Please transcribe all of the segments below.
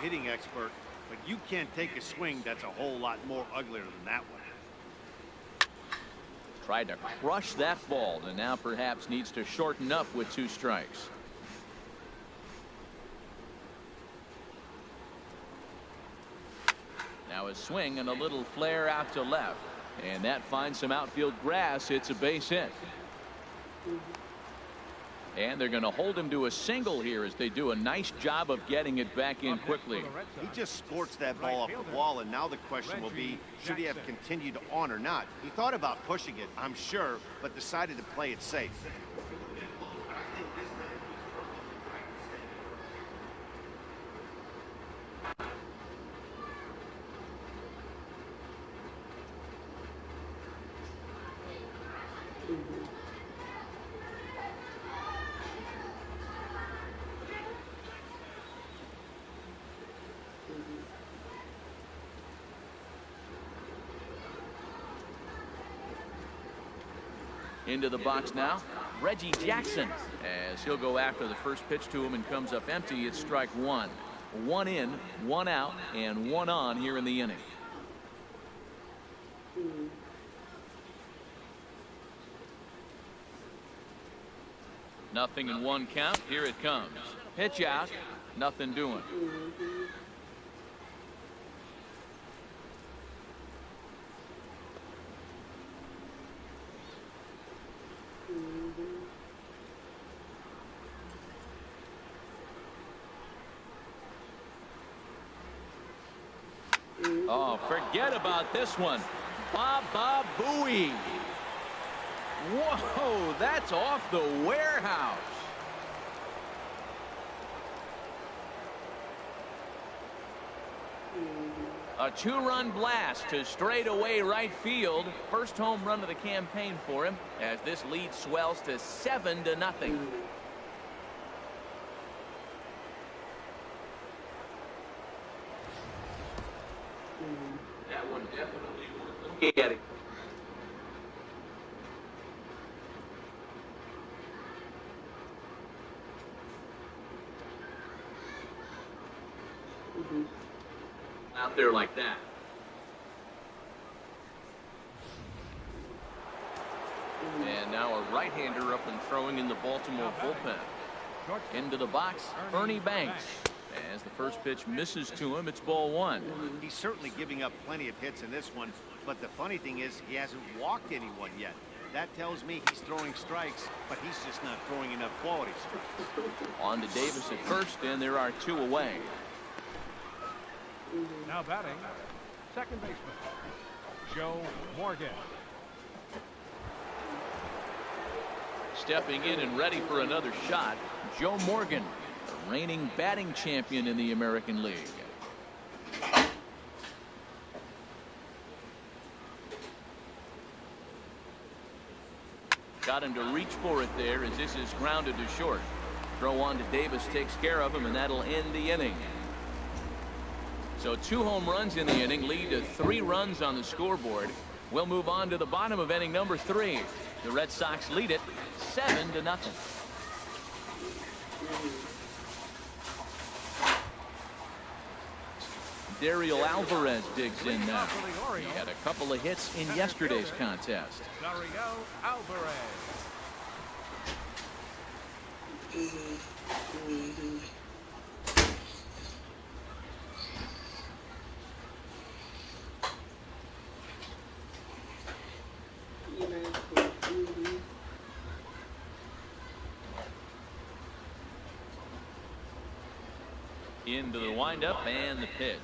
hitting expert, but you can't take a swing that's a whole lot more uglier than that one. Tried to crush that ball and now perhaps needs to shorten up with 2 strikes. Now a swing and a little flare out to left, and that finds some outfield grass. It's a base hit. And they're going to hold him to a single here as they do a nice job of getting it back in quickly. He just sports that ball off the wall, and now the question will be, should he have continued on or not? He thought about pushing it, I'm sure, but decided to play it safe. Into the box now, Reggie Jackson, as he'll go after the first pitch to him and comes up empty. It's strike 1. 1 in, 1 out, and 1 on here in the inning. Nothing in 1 count. Here it comes. Pitch out. Nothing doing. Oh, forget about this one. Baba Booey. Whoa, that's off the warehouse. A 2-run blast to straightaway right field. First home run of the campaign for him as this lead swells to 7-0. That one definitely worth looking at it. Out there like that. And now a right-hander up and throwing in the Baltimore bullpen. Into the box, Ernie Banks. As the first pitch misses to him, it's ball 1. He's certainly giving up plenty of hits in this one, but the funny thing is he hasn't walked anyone yet. That tells me he's throwing strikes, but he's just not throwing enough quality strikes. On to Davis at first, and there are 2 away. Now batting, second baseman, Joe Morgan. Stepping in and ready for another shot, Joe Morgan, the reigning batting champion in the American League. Got him to reach for it there as this is grounded to short. Throw on to Davis takes care of him, and that'll end the inning. So 2 home runs in the inning lead to 3 runs on the scoreboard. We'll move on to the bottom of inning number 3. The Red Sox lead it 7-0. Dariel Alvarez digs in now. He had a couple of hits in yesterday's contest. Dariel Alvarez. Into the windup and the pitch.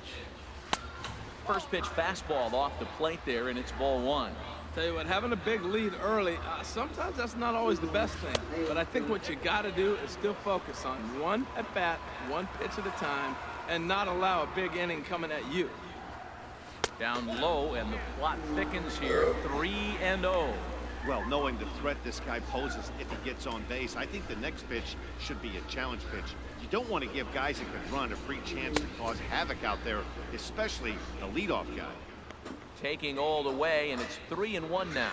First pitch fastball off the plate there, and it's ball 1. Tell you what, having a big lead early, sometimes that's not always the best thing. But I think what you got to do is still focus on one at bat, one pitch at a time, and not allow a big inning coming at you. Down low, and the plot thickens here. 3-0. Well, knowing the threat this guy poses if he gets on base, I think the next pitch should be a challenge pitch. You don't want to give guys that can run a free chance to cause havoc out there, especially the leadoff guy. Taking all the way, and it's 3-1 now.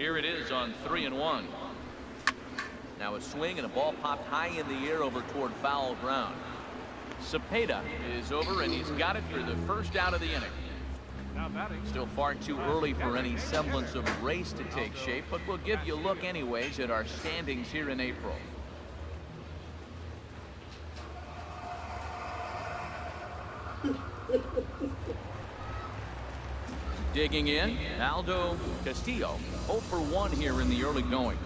Here it is on 3-1. Now a swing and a ball popped high in the air over toward foul ground. Cepeda is over, and he's got it for the first out of the inning. Now batting. Still far too early for any semblance of a race to take shape, but we'll give you a look anyways at our standings here in April. Digging in, Aldo Castillo, 0 for 1 here in the early going.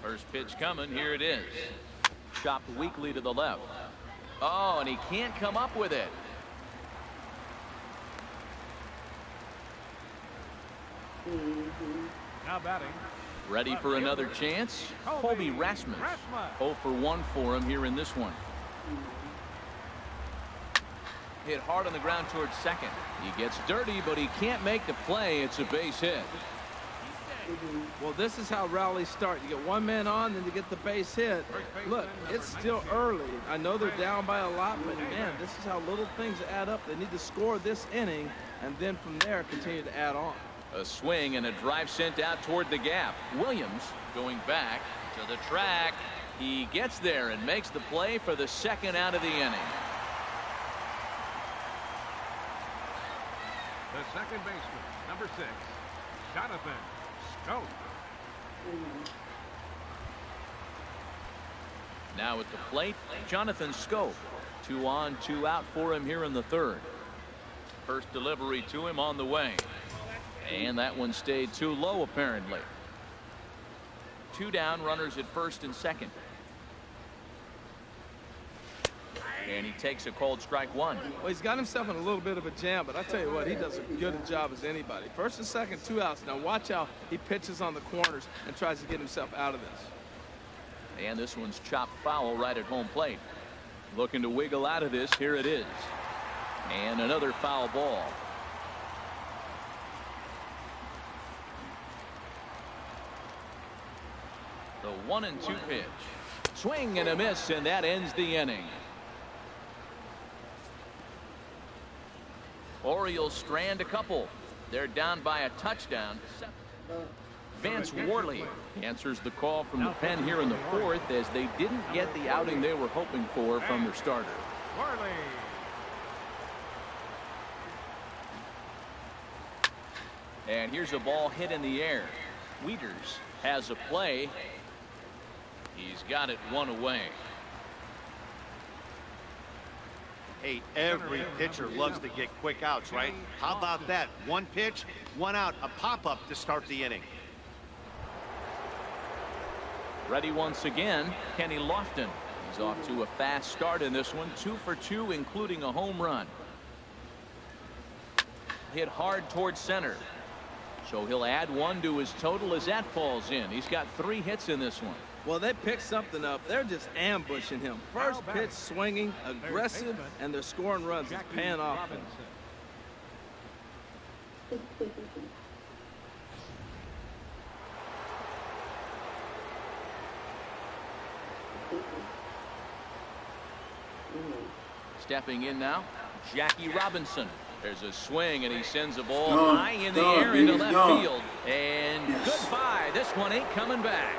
First pitch coming. Here it is. Chopped weakly to the left. Oh, and he can't come up with it. Now batting. Ready for another chance? Colby Rasmus. 0 for 1 for him here in this one. Hit hard on the ground towards second. He gets dirty, but he can't make the play. It's a base hit. Well, this is how rallies start. You get one man on, then you get the base hit. Look, it's still early. I know they're down by a lot, but man, this is how little things add up. They need to score this inning, and then from there continue to add on. A swing and a drive sent out toward the gap. Williams going back to the track. He gets there and makes the play for the second out of the inning. The second baseman, number 6, Jonathan Scope. Now at the plate, Jonathan Scope. 2 on, 2 out for him here in the third. First delivery to him on the way. And that one stayed too low, apparently. 2 down, runners at first and second. And he takes a called strike 1. Well, he's got himself in a little bit of a jam, but I tell you what, he does as good a job as anybody. First and second, 2 outs. Now watch how he pitches on the corners and tries to get himself out of this. And this one's chopped foul right at home plate. Looking to wiggle out of this. Here it is. And another foul ball. The 1-2 pitch. Swing and a miss, and that ends the inning. Orioles strand a couple. They're down by a touchdown. Vance Worley answers the call from the pen here in the fourth, as they didn't get the outing they were hoping for from their starter. Worley. And here's a ball hit in the air. Wieters has a play. He's got it 1 away. Hey, every pitcher loves to get quick outs, right? How about that? 1 pitch, 1 out, a pop-up to start the inning. Ready once again, Kenny Lofton. He's off to a fast start in this one. 2 for 2, including a home run. Hit hard towards center. So he'll add 1 to his total as that falls in. He's got 3 hits in this one. Well, they picked something up. They're just ambushing him. First pitch swinging, aggressive, and they're scoring runs. It's paying off. Stepping in now, Jackie Robinson. There's a swing, and he sends a ball high in the air into left field. And goodbye. This one ain't coming back.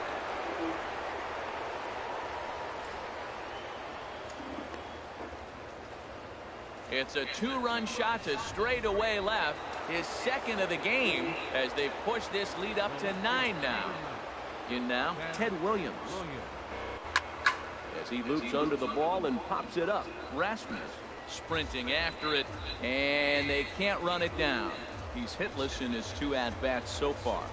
It's a 2-run shot to straightaway left. His second of the game as they push this lead up to 9 now. In now, Ted Williams. As he loops under the ball and pops it up. Rasmus sprinting after it, and they can't run it down. He's hitless in his 2 at-bats so far.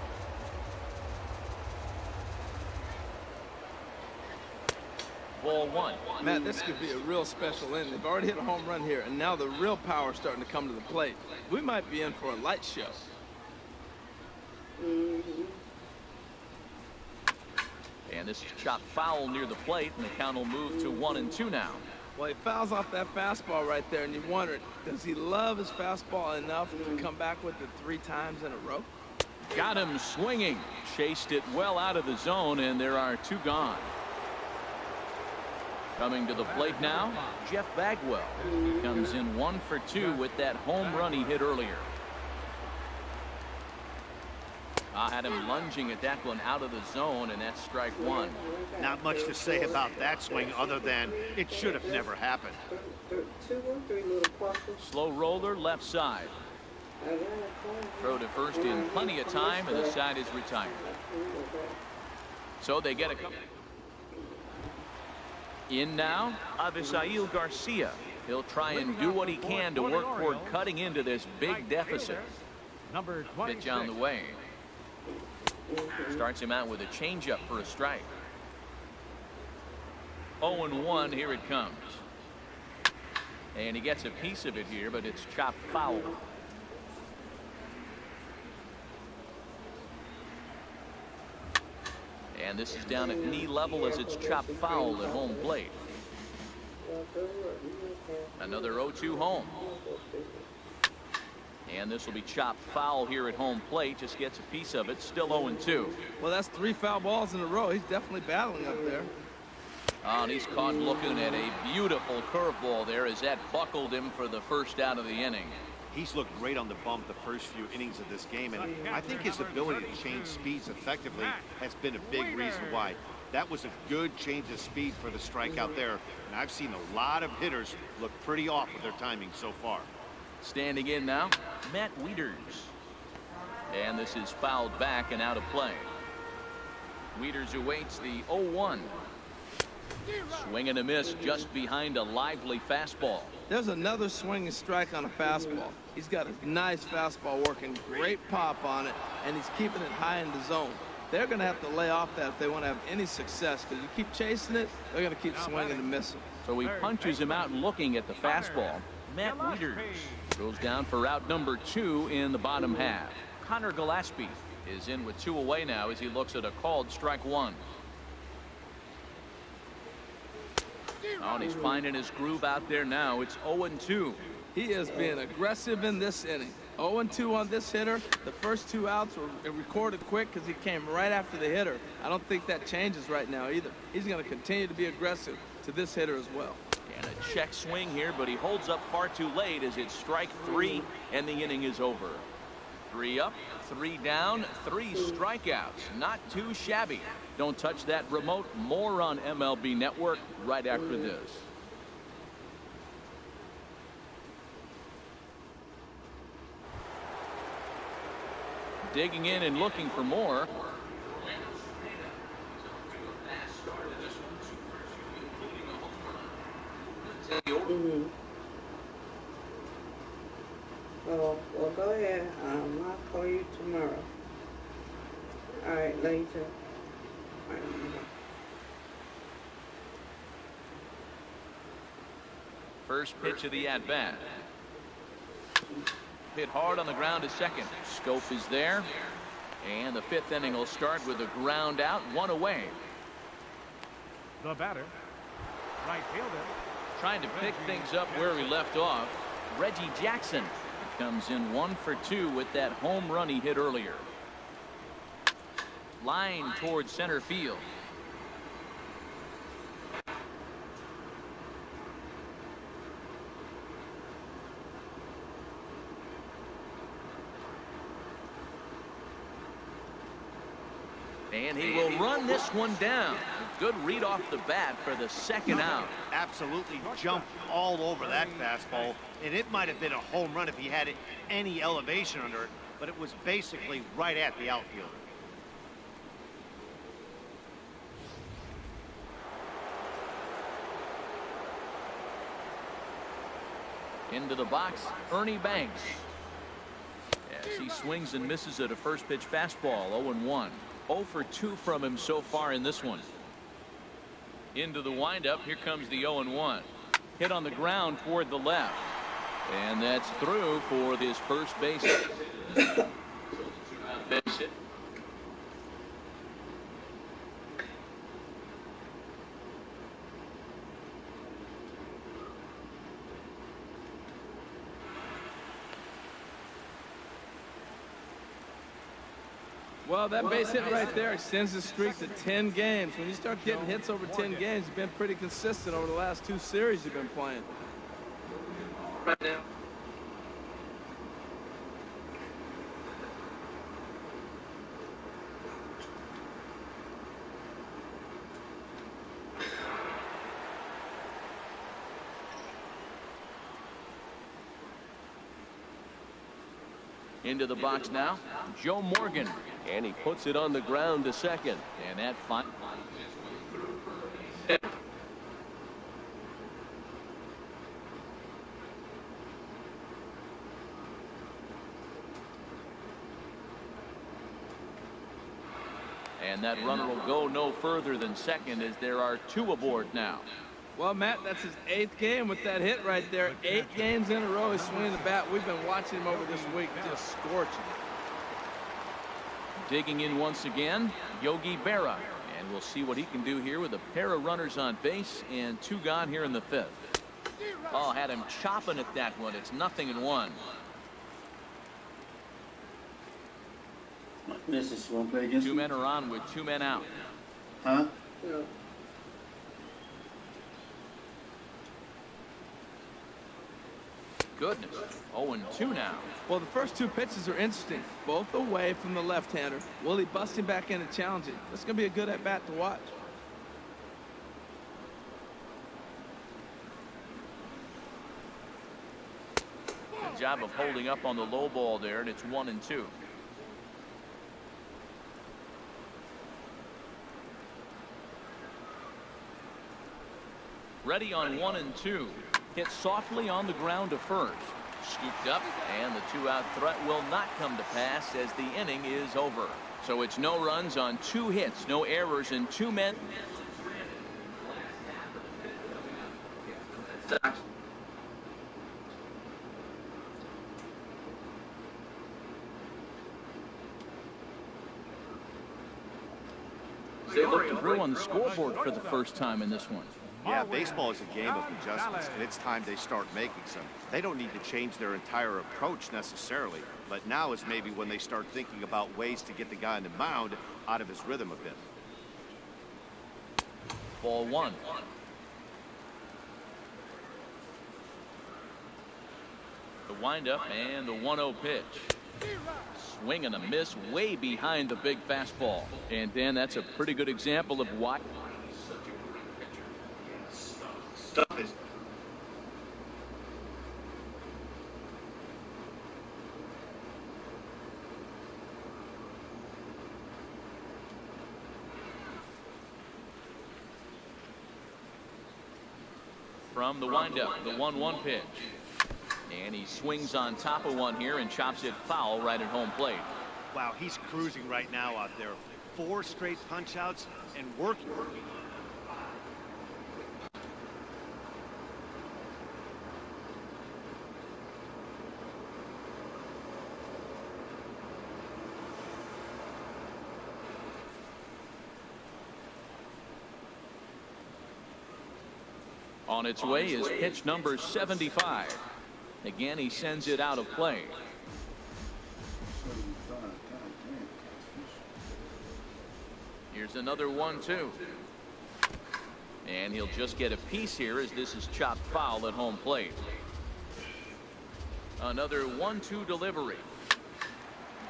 Ball 1. Matt, this could be a real special inning. They've already hit a home run here, and now the real power is starting to come to the plate. We might be in for a light show. And this is chopped foul near the plate, and the count will move to 1-2 now. Well, he fouls off that fastball right there, and you wonder, does he love his fastball enough to come back with it 3 times in a row? Got him swinging. Chased it well out of the zone, and there are 2 gone. Coming to the plate now, Jeff Bagwell. He comes in 1 for 2 with that home run he hit earlier. I had him lunging at that one out of the zone, and that's strike 1. Not much to say about that swing other than it should have never happened. Slow roller left side. Throw to first in plenty of time, and the side is retired. So they get a couple. In now, Avisail Garcia. He'll try and do what he can to work toward cutting into this big deficit. Number 26. Pitch on the way. Starts him out with a changeup for a strike. 0-1, here it comes. And he gets a piece of it here, but it's chopped foul. And this is down at knee level as it's chopped foul at home plate. Another 0-2 home. And this will be chopped foul here at home plate. Just gets a piece of it. Still 0-2. Well, that's 3 foul balls in a row. He's definitely battling up there. Oh, and he's caught looking at a beautiful curveball there as that buckled him for the first out of the inning. He's looked great on the bump the first few innings of this game, and I think his ability to change speeds effectively has been a big reason why. That was a good change of speed for the strikeout there, and I've seen a lot of hitters look pretty off with their timing so far. Standing in now, Matt Wieters. And this is fouled back and out of play. Wieters awaits the 0-1. Swing and a miss just behind a lively fastball. There's another swinging strike on a fastball. He's got a nice fastball working, great pop on it, and he's keeping it high in the zone. They're going to have to lay off that if they want to have any success, because you keep chasing it, they're going to keep swinging and missing. So he punches him out and looking at the fastball. Matt Wieters goes down for route number 2 in the bottom half. Connor Gillespie is in with 2 away now as he looks at a called strike 1. Oh, and he's finding his groove out there now. It's 0-2. He is being aggressive in this inning. 0-2 on this hitter. The first 2 outs were recorded quick because he came right after the hitter. I don't think that changes right now either. He's going to continue to be aggressive to this hitter as well. And a check swing here, but he holds up far too late as it's strike 3 and the inning is over. 3 up, 3 down, 3 strikeouts. Not too shabby. Don't touch that remote. More on MLB Network right after this. Digging in and looking for more. Oh, well, go ahead. I'll call you tomorrow. All right, later. All right. First pitch of the at-bat. Hit hard on the ground to second. Scope is there. And the 5th inning will start with a ground out, 1 away. The batter, right fielder. Trying to pick things up where he left off. Reggie Jackson comes in 1 for 2 with that home run he hit earlier. Line towards center field. And he will run this one down. Good read off the bat for the second out. Absolutely jumped all over that fastball, and it might have been a home run if he had any elevation under it, but it was basically right at the outfielder. Into the box, Ernie Banks. As he swings and misses at a first pitch fastball, 0-1. 0 for 2 from him so far in this one. Into the windup, here comes the 0-1. Hit on the ground toward the left. And that's through for this first base hit. Base hit. Well, that base hit right there extends the streak to 10 games. When you start getting hits over 10 games, you've been pretty consistent over the last 2 series you've been playing. Right now. Into the box now, Joe Morgan. And he puts it on the ground to second. And that fine. And that runner will go no further than second as there are 2 aboard now. Well, Matt, that's his 8th game with that hit right there. 8 games in a row he's swinging the bat. We've been watching him over this week, just scorching. Digging in once again, Yogi Berra. And we'll see what he can do here with a pair of runners on base and 2 gone here in the 5th. Oh, had him chopping at that one. It's 0-1. This won't play against 2 men are on with 2 men out. Huh? Yeah. Goodness. 0-2 now. Well, the first 2 pitches are interesting. Both away from the left-hander. Will he bust him back in and challenge it? This is going to be a good at-bat to watch. Good job of holding up on the low ball there, and it's 1-2. Ready on 1-2. Hit softly on the ground to first. Scooped up, and the 2-out threat will not come to pass as the inning is over. So it's no runs on 2 hits, no errors, and 2 men. They look through on the scoreboard for the first time in this one. Yeah, baseball is a game of adjustments, and it's time they start making some. They don't need to change their entire approach necessarily, but now is maybe when they start thinking about ways to get the guy on the mound out of his rhythm a bit. Ball 1. The windup and the 1-0 pitch. Swing and a miss way behind the big fastball. And Dan, that's a pretty good example of why. From the windup, the 1-1 pitch. And he swings on top of one here and chops it foul right at home plate. Wow, he's cruising right now out there. 4 straight punch-outs and working. On its way is pitch number 75. Again, he sends it out of play. Here's another 1-2. And he'll just get a piece here as this is chopped foul at home plate. Another 1-2 delivery.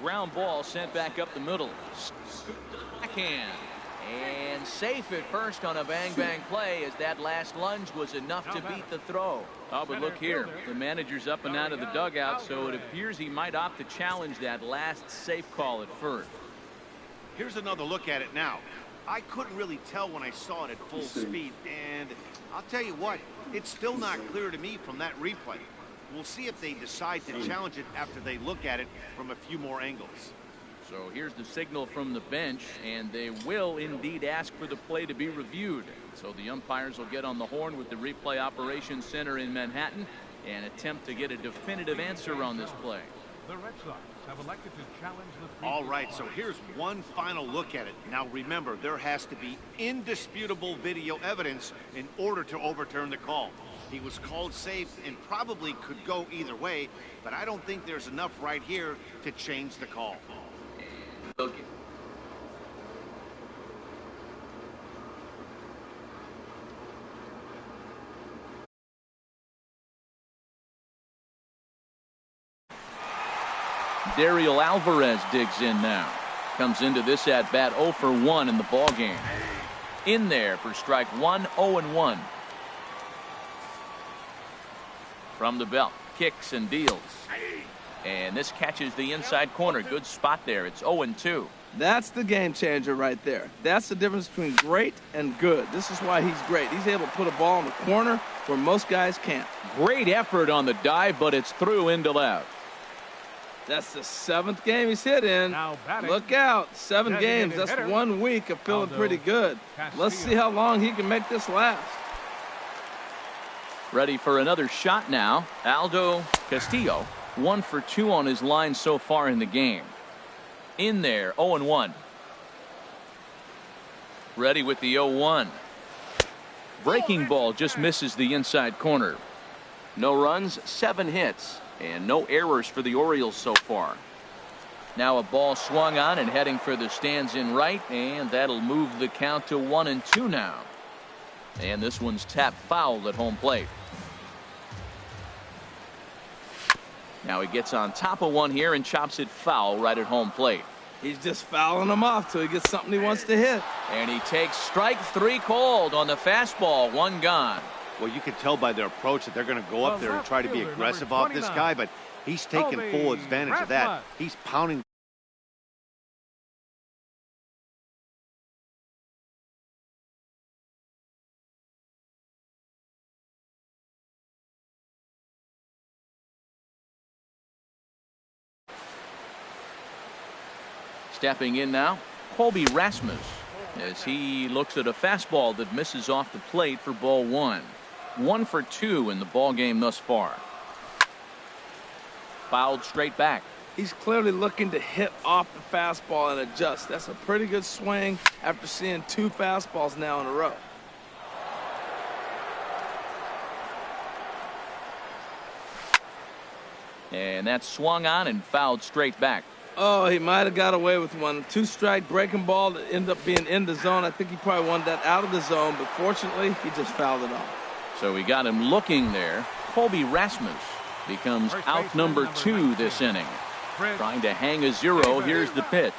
Ground ball sent back up the middle. Back backhand. And safe at first on a bang-bang play, as that last lunge was enough to beat the throw. Oh, but look here. The manager's up and out of the dugout, so it appears he might opt to challenge that last safe call at first. Here's another look at it now. I couldn't really tell when I saw it at full speed, and I'll tell you what, it's still not clear to me from that replay. We'll see if they decide to challenge it after they look at it from a few more angles. So here's the signal from the bench, and they will indeed ask for the play to be reviewed. So the umpires will get on the horn with the replay operations center in Manhattan and attempt to get a definitive answer on this play. The Red Sox have elected to challenge the... All right, so here's one final look at it. Now remember, there has to be indisputable video evidence in order to overturn the call. He was called safe and probably could go either way, but I don't think there's enough right here to change the call. Okay. Daryl Alvarez digs in now. Comes into this at bat 0 for 1 in the ball game. In there for strike 1, 0-1. From the belt, kicks and deals. And this catches the inside corner. Good spot there. It's 0-2. That's the game changer right there. That's the difference between great and good. This is why he's great. He's able to put a ball in the corner where most guys can't. Great effort on the dive, but it's through into left. That's the 7th game he's hit in. Now batting. Look out. 7 games. That's hitter. 1 week of feeling Aldo pretty good. Let's see Castillo. how long he can make this last. Ready for another shot now. Aldo Castillo, 1 for 2 on his line so far in the game. In there, 0-1. Ready with the 0-1. Breaking ball just misses the inside corner. No runs, 7 hits, and no errors for the Orioles so far. Now a ball swung on and heading for the stands in right, and that'll move the count to 1-2 now. And this one's tapped foul at home plate. Now he gets on top of one here and chops it foul right at home plate. He's just fouling them off till he gets something he wants to hit. And he takes strike 3 called on the fastball. 1 gone. Well, you can tell by their approach that they're going to go up there and try to be aggressive off this guy, but he's taking full advantage of that. He's pounding. Stepping in now, Colby Rasmus, as he looks at a fastball that misses off the plate for ball 1. 1 for 2 in the ball game thus far. Fouled straight back. He's clearly looking to hit off the fastball and adjust. That's a pretty good swing after seeing 2 fastballs now in a row. And that's swung on and fouled straight back. Oh, he might have got away with one. 2-strike breaking ball that ended up being in the zone. I think he probably wanted that out of the zone, but fortunately, he just fouled it off. So we got him looking there. Colby Rasmus becomes out number 2 this inning. Trying to hang a 0. Here's the pitch.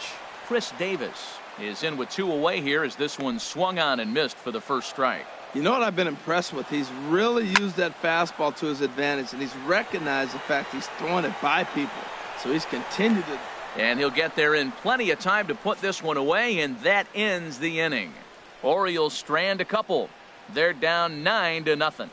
Chris Davis is in with 2 away here as this one swung on and missed for the first strike. You know what I've been impressed with? He's really used that fastball to his advantage, and he's recognized the fact he's throwing it by people. So he's continued to... And he'll get there in plenty of time to put this one away, and that ends the inning. Orioles strand a couple. They're down 9-0.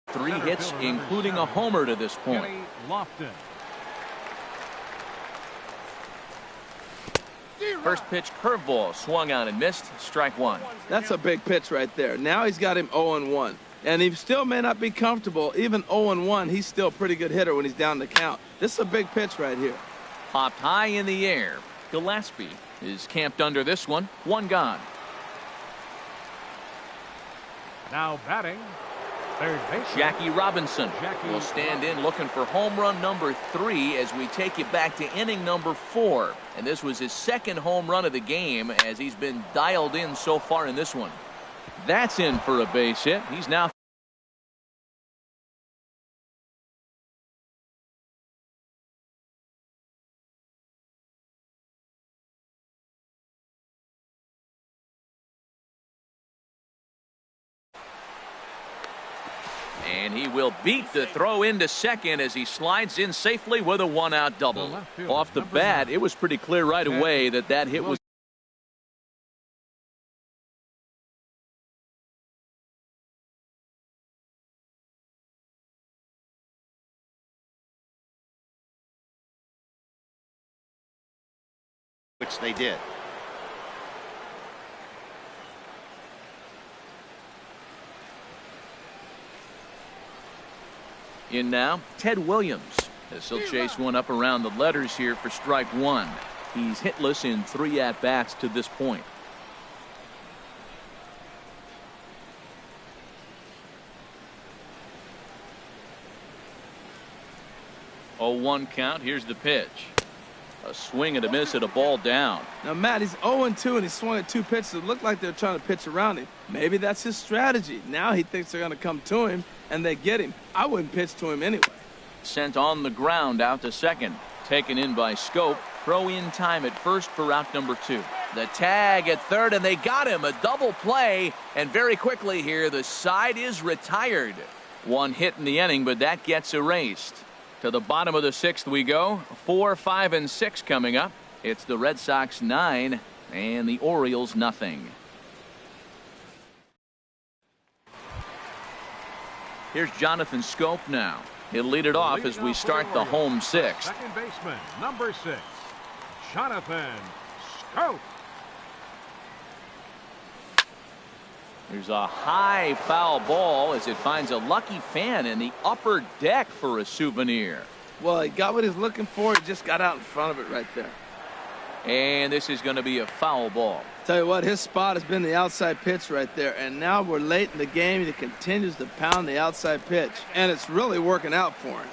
Three hits, including a homer to this point. First pitch curveball swung on and missed. Strike 1. That's a big pitch right there. Now he's got him 0-1. And he still may not be comfortable. Even 0-1, he's still a pretty good hitter when he's down the count. This is a big pitch right here. Popped high in the air. Gillespie is camped under this one. 1 gone. Now batting, Third baseman, Jackie Robinson Jackie will stand in looking for home run number 3 as we take it back to inning number 4. And this was his second home run of the game as he's been dialed in so far in this one. That's in for a base hit. He's now and he will beat the throw into second as he slides in safely with a 1-out double. Off the bat, it was pretty clear right away that hit was which they did. in now. Ted Williams as he'll chase one up around the letters here for strike 1. He's hitless in 3 at-bats to this point. 0-1 count. Here's the pitch. A swing and a miss at a ball down. Now, Matt, he's 0-2 and he swung at 2 pitches. It looked like they're trying to pitch around him. Maybe that's his strategy. Now he thinks they're going to come to him and they get him. I wouldn't pitch to him anyway. Sent on the ground out to second. Taken in by Scope. Throw in time at first for out number 2. The tag at third, and they got him. A double play, and very quickly here the side is retired. 1 hit in the inning, but that gets erased. To the bottom of the 6th we go. 4, 5, and 6 coming up. It's the Red Sox 9 and the Orioles nothing. Here's Jonathan Scope now. He'll lead it off as we start the home 6th. Second baseman, number 6, Jonathan Scope. There's a high foul ball as it finds a lucky fan in the upper deck for a souvenir. Well, he got what he's looking for. He just got out in front of it right there. And this is going to be a foul ball. Tell you what, his spot has been the outside pitch right there. And now we're late in the game. He continues to pound the outside pitch. And it's really working out for him.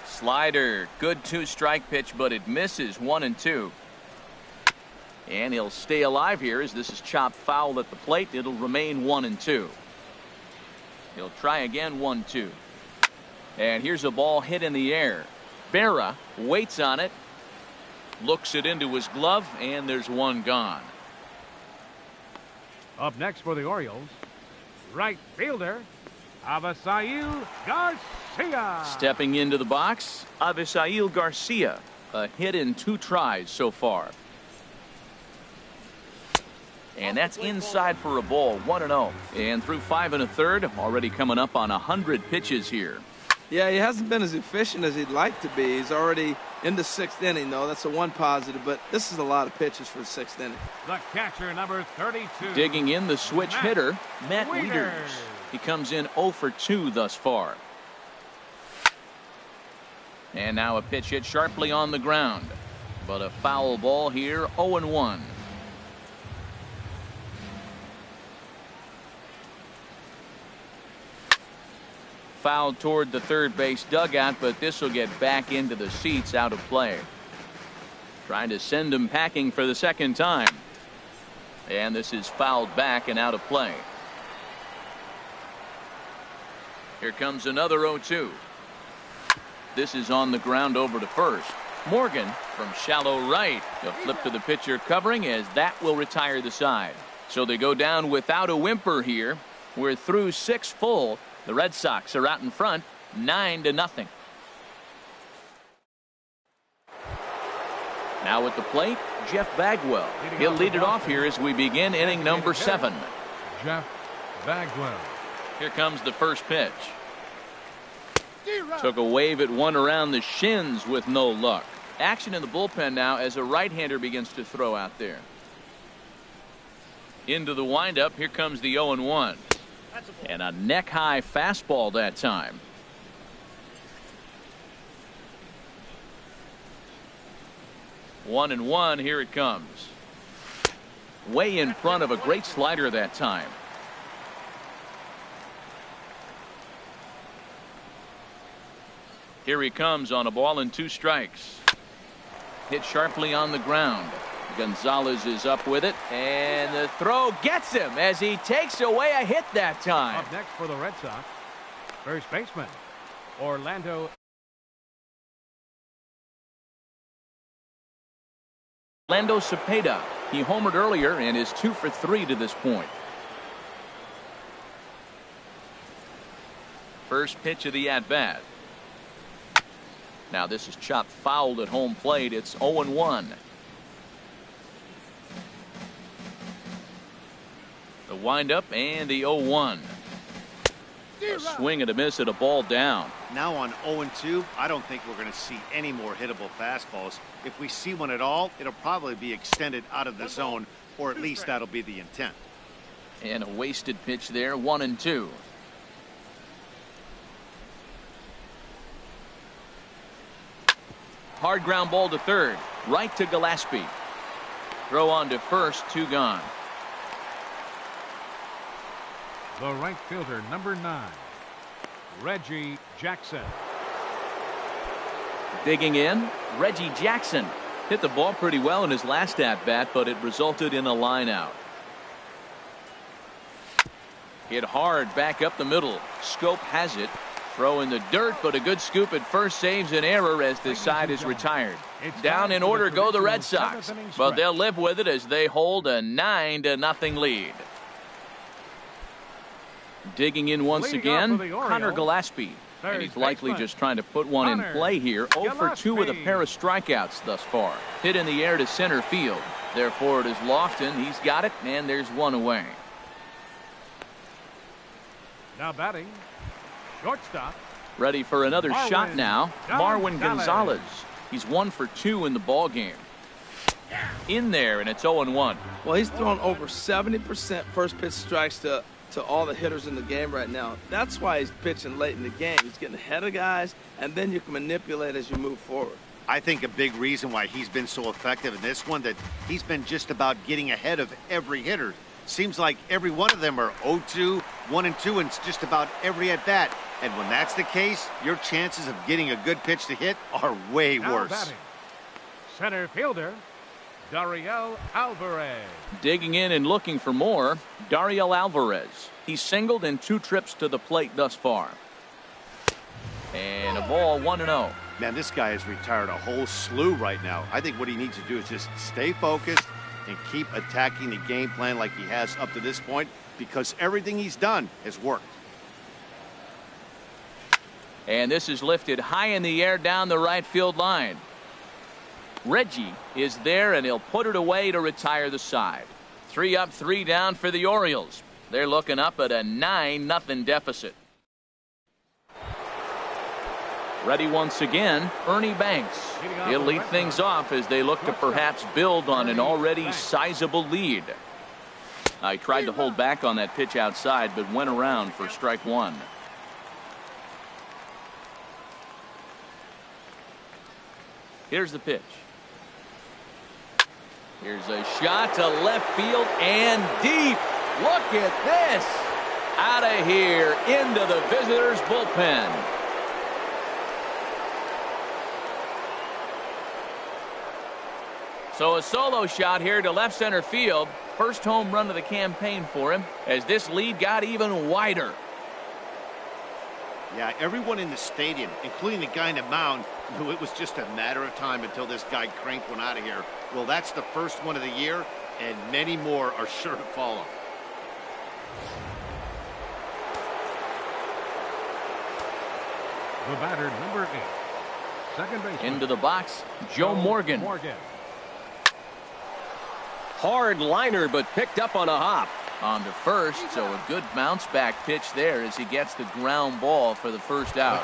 Slider. Good 2-strike pitch, but it misses 1-2. And he'll stay alive here as this is chopped foul at the plate. It'll remain 1-2. He'll try again 1-2. And here's a ball hit in the air. Berra waits on it. Looks it into his glove, and there's one gone. Up next for the Orioles, right fielder, Avisail Garcia. Stepping into the box, Avisail Garcia. A hit in 2 tries so far. And that's inside for a ball, 1-0. And through 5 1/3, already coming up on 100 pitches here. Yeah, he hasn't been as efficient as he'd like to be. He's already in the 6th inning, though. That's a one positive, but this is a lot of pitches for the 6th inning. The catcher, number 32. Digging in the switch hitter, Matt Wieters. He comes in 0 for 2 thus far. And now a pitch hit sharply on the ground. But a foul ball here, 0-1. Fouled toward the third base dugout, but this will get back into the seats, out of play. Trying to send him packing for the second time. And this is fouled back and out of play. Here comes another 0-2. This is on the ground over to first. Morgan from shallow right. He'll flip to the pitcher covering as that will retire the side. So they go down without a whimper here. We're through 6 full. The Red Sox are out in front, 9-0. Now at the plate, Jeff Bagwell. He'll lead it off here as we begin inning number 7. Jeff Bagwell. Here comes the first pitch. Took a wave at one around the shins with no luck. Action in the bullpen now as a right-hander begins to throw out there. Into the windup, here comes the 0-1. And a neck-high fastball that time. One and one, here it comes. Way in front of a great slider that time. Here he comes on a ball and 2 strikes. Hit sharply on the ground. Gonzalez is up with it, and the throw gets him as he takes away a hit that time. Up next for the Red Sox, first baseman, Orlando Cepeda. He homered earlier and is 2 for 3 to this point. First pitch of the at-bat. Now this is chopped fouled at home plate. It's 0-1. The windup and the 0-1. A swing and a miss at a ball down. Now on 0-2, I don't think we're going to see any more hittable fastballs. If we see one at all, it'll probably be extended out of the zone, or at least that'll be the intent. And a wasted pitch there, 1-2. Hard ground ball to third, right to Gillespie. Throw on to first, 2 gone. The right fielder, number 9, Reggie Jackson. Digging in, Reggie Jackson. Hit the ball pretty well in his last at-bat, but it resulted in a line out. Hit hard back up the middle. Scope has it. Throw in the dirt, but a good scoop at first saves an error as this side is retired. Down in order go the Red Sox, but they'll live with it as they hold a 9-0 lead. Digging in once again, Connor Gillespie. And he's likely just trying to put one in play here. 0 for 2 with a pair of strikeouts thus far. Hit in the air to center field. Therefore, it is Lofton. He's got it, and there's one away. Now batting, shortstop. Ready for another shot now. Marwin Gonzalez. He's 1 for 2 in the ball game. In there, and it's 0-1. Well, he's thrown over 70% first pitch strikes to all the hitters in the game right now. That's why he's pitching late in the game. He's getting ahead of guys, and then you can manipulate as you move forward. I think a big reason why he's been so effective in this one, that he's been just about getting ahead of every hitter. Seems like every one of them are 0-2, 1-2, and it's just about every at-bat. And when that's the case, your chances of getting a good pitch to hit are way Now worse. batting, center fielder, Dariel Alvarez. Digging in and looking for more, Dariel Alvarez. He's singled in 2 trips to the plate thus far. And a ball, 1-0. Man, this guy has retired a whole slew right now. I think what he needs to do is just stay focused and keep attacking the game plan like he has up to this point, because everything he's done has worked. And this is lifted high in the air down the right field line. Reggie is there, and he'll put it away to retire the side. 3 up, 3 down for the Orioles. They're looking up at a 9-0 deficit. Ready once again, Ernie Banks. He'll lead things off as they look to perhaps build on an already sizable lead. I tried to hold back on that pitch outside, but went around for strike 1. Here's the pitch. Here's a shot to left field and deep. Look at this. Out of here into the visitors' bullpen. So a solo shot here to left center field. First home run of the campaign for him as this lead got even wider. Yeah, everyone in the stadium, including the guy in the mound, knew it was just a matter of time until this guy cranked one out of here. Well, that's the first one of the year, and many more are sure to follow. The batter, number 8, second baseman. Into the box, Joe Morgan. Hard liner, but picked up on a hop. On to first, so a good bounce back pitch there as he gets the ground ball for the first out.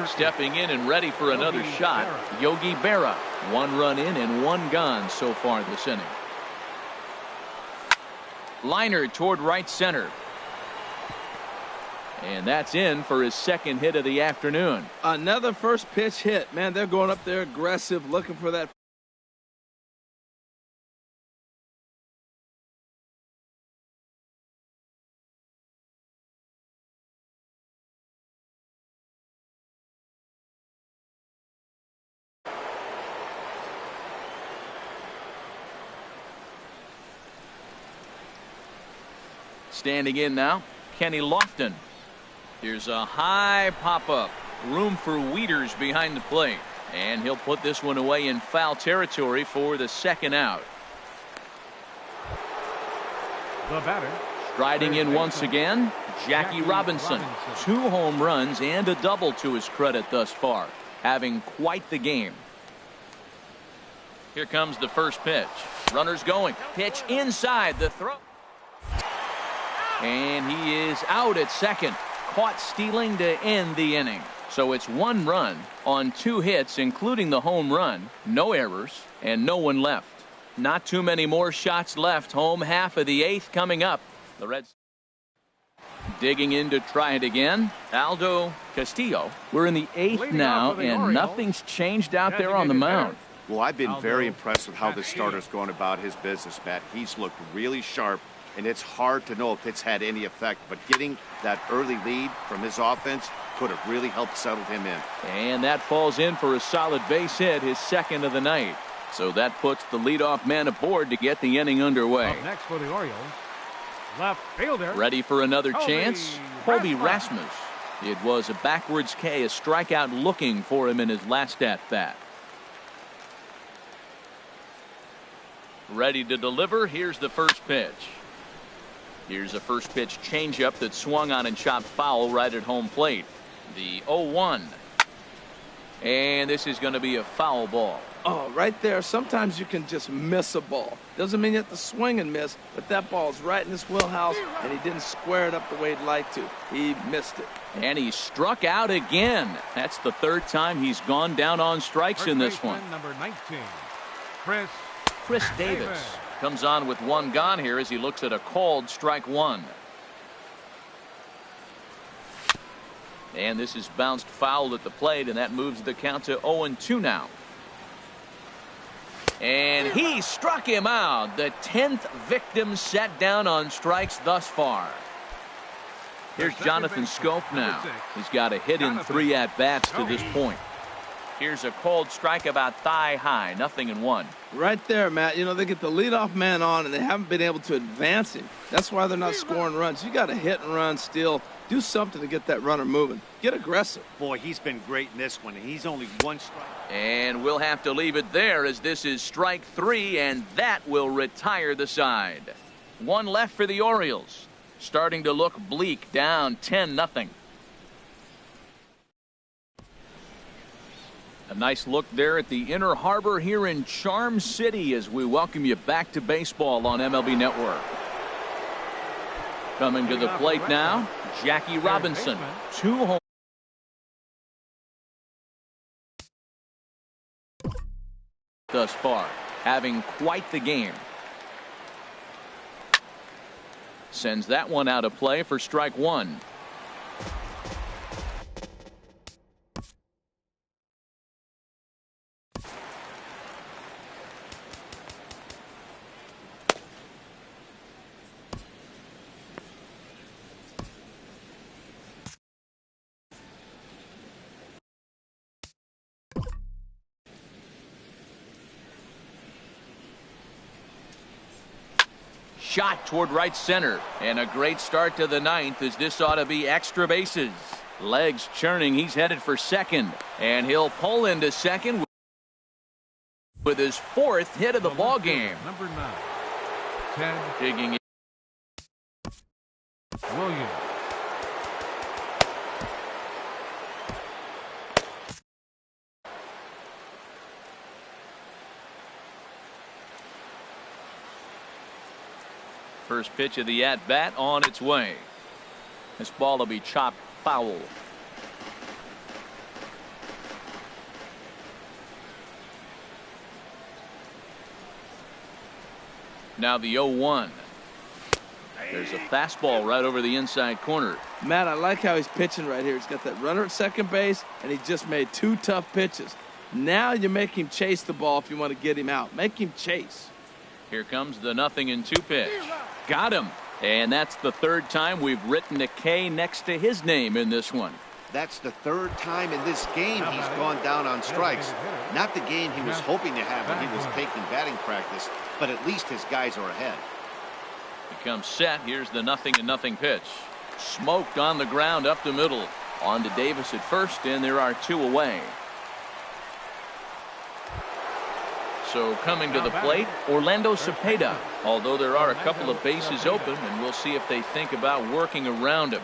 Stepping in and ready for another shot, Yogi Berra. 1 run in and 1 gone so far this inning. Liner toward right center. And that's in for his second hit of the afternoon. Another first pitch hit. Man, they're going up there aggressive, looking for that Standing in now, Kenny Lofton. Here's a high pop-up. Room for Wieters behind the plate. And he'll put this one away in foul territory for the second out. The batter. Striding in once again, Jackie Robinson. 2 home runs and a double to his credit thus far. Having quite the game. Here comes the first pitch. Runners going. Pitch inside the throw. And he is out at second. Caught stealing to end the inning. So it's 1 run on 2 hits, including the home run. No errors and no one left. Not too many more shots left. Home half of the 8th coming up. The Reds digging in to try it again. Aldo Castillo. We're in the 8th now, and nothing's changed out there on the mound. Well, I've been very impressed with how this starter's going about his business, Matt. He's looked really sharp, and it's hard to know if it's had any effect. But getting that early lead from his offense could have really helped settle him in. And that falls in for a solid base hit, his second of the night. So that puts the leadoff man aboard to get the inning underway. Up next for the Orioles, left fielder. Ready for another chance? Colby Rasmus. It was a backwards K, a strikeout looking for him in his last at-bat. Ready to deliver. Here's the first pitch. Here's a first pitch changeup that swung on and chopped foul right at home plate. The 0-1. And this is going to be a foul ball. Oh, right there. Sometimes you can just miss a ball. Doesn't mean you have to swing and miss, but that ball's right in his wheelhouse, and he didn't square it up the way he'd like to. He missed it. And he struck out again. That's the 3rd time he's gone down on strikes in this one. Number 19, Chris Davis comes on with 1 gone here as he looks at a called strike 1. And this is bounced foul at the plate, and that moves the count to 0-2 now. And he struck him out. The 10th victim set down on strikes thus far. Here's Jonathan Scope now. He's got a hit in 3 at-bats to this point. Here's a called strike about thigh high. 0-1. Right there, Matt. You know, they get the leadoff man on, and they haven't been able to advance him. That's why they're not scoring runs. You got to hit and run, steal. Do something to get that runner moving. Get aggressive. Boy, he's been great in this one. He's only 1 strike. And we'll have to leave it there as this is strike 3, and that will retire the side. 1 left for the Orioles. Starting to look bleak, down 10-0. A nice look there at the Inner Harbor here in Charm City as we welcome you back to baseball on MLB Network. Coming to the plate now, Jackie Robinson. 2 home thus far, having quite the game. Sends that one out of play for strike 1. Shot toward right center, and a great start to the 9th as this ought to be extra bases. Legs churning, he's headed for second, and he'll pull into second with his 4th hit of the ball game. Number 9, Ted Digging in. Williams. First pitch of the at-bat on its way. This ball will be chopped foul. Now the 0-1. There's a fastball right over the inside corner. Matt, I like how he's pitching right here. He's got that runner at second base, and he just made 2 tough pitches. Now you make him chase the ball if you want to get him out. Make him chase. Here comes the 0-2 pitch. Got him. And that's the 3rd time we've written a K next to his name in this one. That's the 3rd time in this game he's gone down on strikes. Not the game he was hoping to have when he was taking batting practice, but at least his guys are ahead. He comes set. Here's the 0-0 pitch. Smoked on the ground up the middle. On to Davis at first, and there are 2 away. So coming to the plate, Orlando Cepeda. Although there are a couple of bases open, and we'll see if they think about working around him.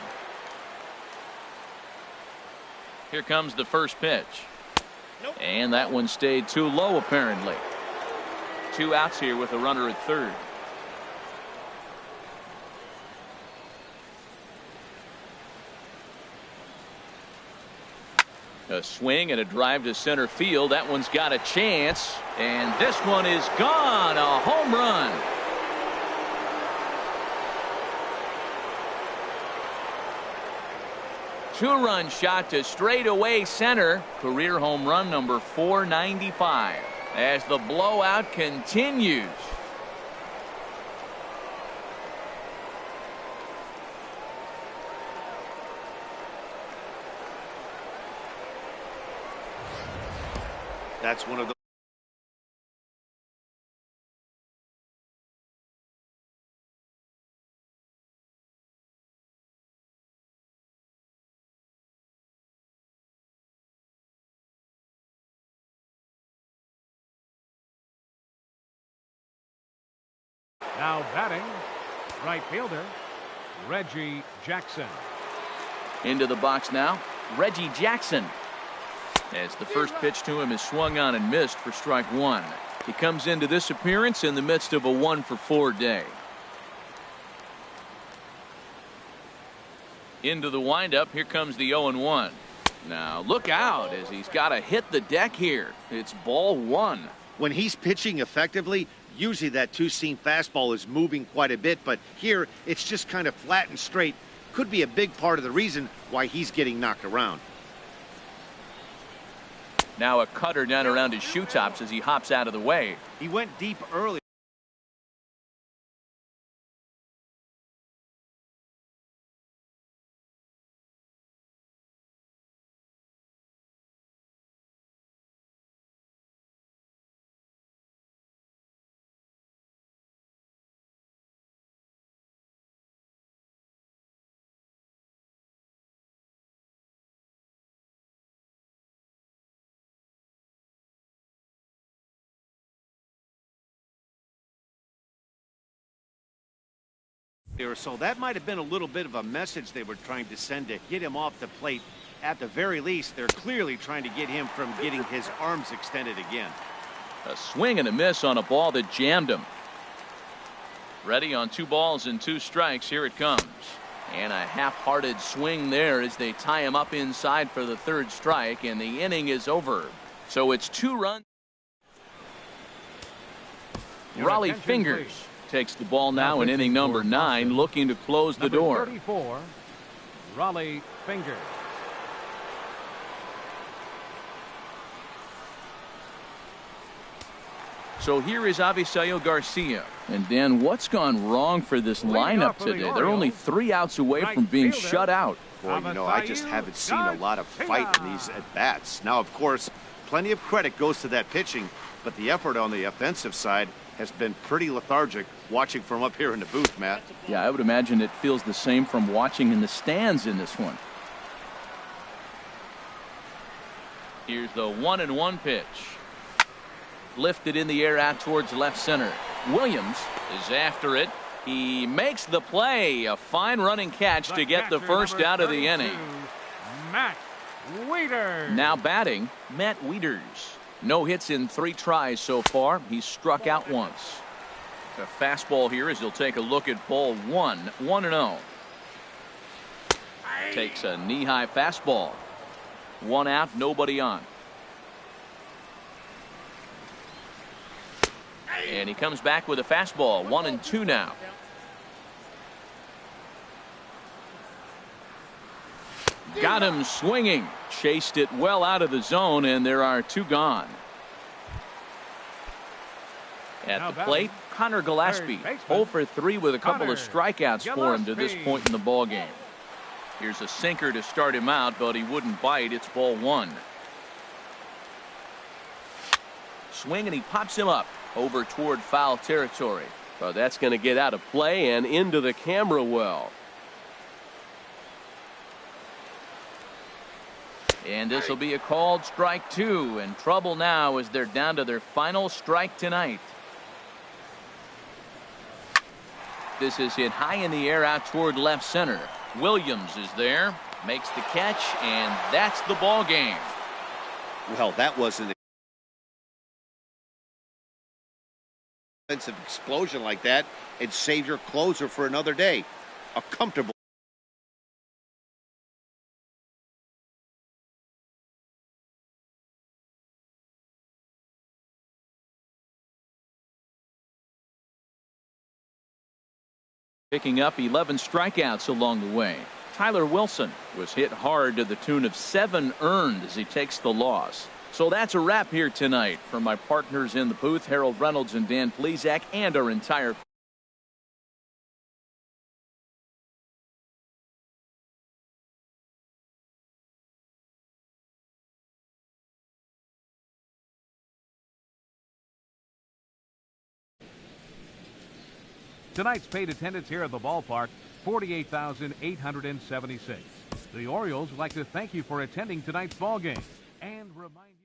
Here comes the first pitch. And that one stayed too low, apparently. 2 outs here with a runner at third. A swing and a drive to center field. That one's got a chance. And this one is gone. A home run. Two-run shot to straightaway center. Career home run number 495 as the blowout continues. That's one of the Now batting, right fielder, Reggie Jackson. Into the box now, Reggie Jackson. As the first pitch to him is swung on and missed for strike 1. He comes into this appearance in the midst of a 1-for-4 day. Into the windup, here comes the 0-1. Now look out as he's got to hit the deck here. It's ball 1. when he's pitching effectively, usually that two-seam fastball is moving quite a bit, but here it's just kind of flat and straight. Could be a big part of the reason why he's getting knocked around. Now a cutter down around his shoe tops as he hops out of the way. He went deep early. So that might have been a little bit of a message they were trying to send to get him off the plate. At the very least, they're clearly trying to get him from getting his arms extended again. A swing and a miss on a ball that jammed him. Ready on 2 balls and 2 strikes. Here it comes. And a half-hearted swing there as they tie him up inside for the 3rd strike, and the inning is over. So it's 2 runs. Raleigh Fingers takes the ball now in inning number 9, looking to close the door. 34, Raleigh Fingers. So here is Avisail Garcia. And Dan, what's gone wrong for this lineup today? They're only 3 outs away from being shut out. Boy, you know, I just haven't seen a lot of fight in these at-bats. Now, of course, plenty of credit goes to that pitching, but the effort on the offensive side has been pretty lethargic watching from up here in the booth, Matt. Yeah, I would imagine it feels the same from watching in the stands in this one. Here's the 1-1 pitch. Lifted in the air out towards left center. Williams is after it. He makes the play. A fine running catch to get the first out of the inning. Matt Wieters. Now batting, Matt Wieters. No hits in 3 tries so far. He's struck out once. A fastball here as he'll take a look at ball 1. 1-0. Takes a knee-high fastball. 1 out, nobody on. And he comes back with a fastball. 1-2 now. Got him swinging. Chased it well out of the zone, and there are 2 gone. At the plate, Connor Gillespie. 0 for 3 with a couple of strikeouts for him to this point in the ball game. Here's a sinker to start him out, but he wouldn't bite. It's ball 1. Swing, and he pops him up over toward foul territory. Well, that's going to get out of play and into the camera well. And this will be a called strike 2, and trouble now as they're down to their final strike tonight. This is hit high in the air out toward left center. Williams is there, makes the catch, and that's the ball game. Well, that was an offensive explosion like that and save your closer for another day. A comfortable. Picking up 11 strikeouts along the way. Tyler Wilson was hit hard to the tune of 7 earned as he takes the loss. So that's a wrap here tonight. For my partners in the booth, Harold Reynolds and Dan Plesac, and our entire Tonight's paid attendance here at the ballpark, 48,876. The Orioles would like to thank you for attending tonight's ball game and remind you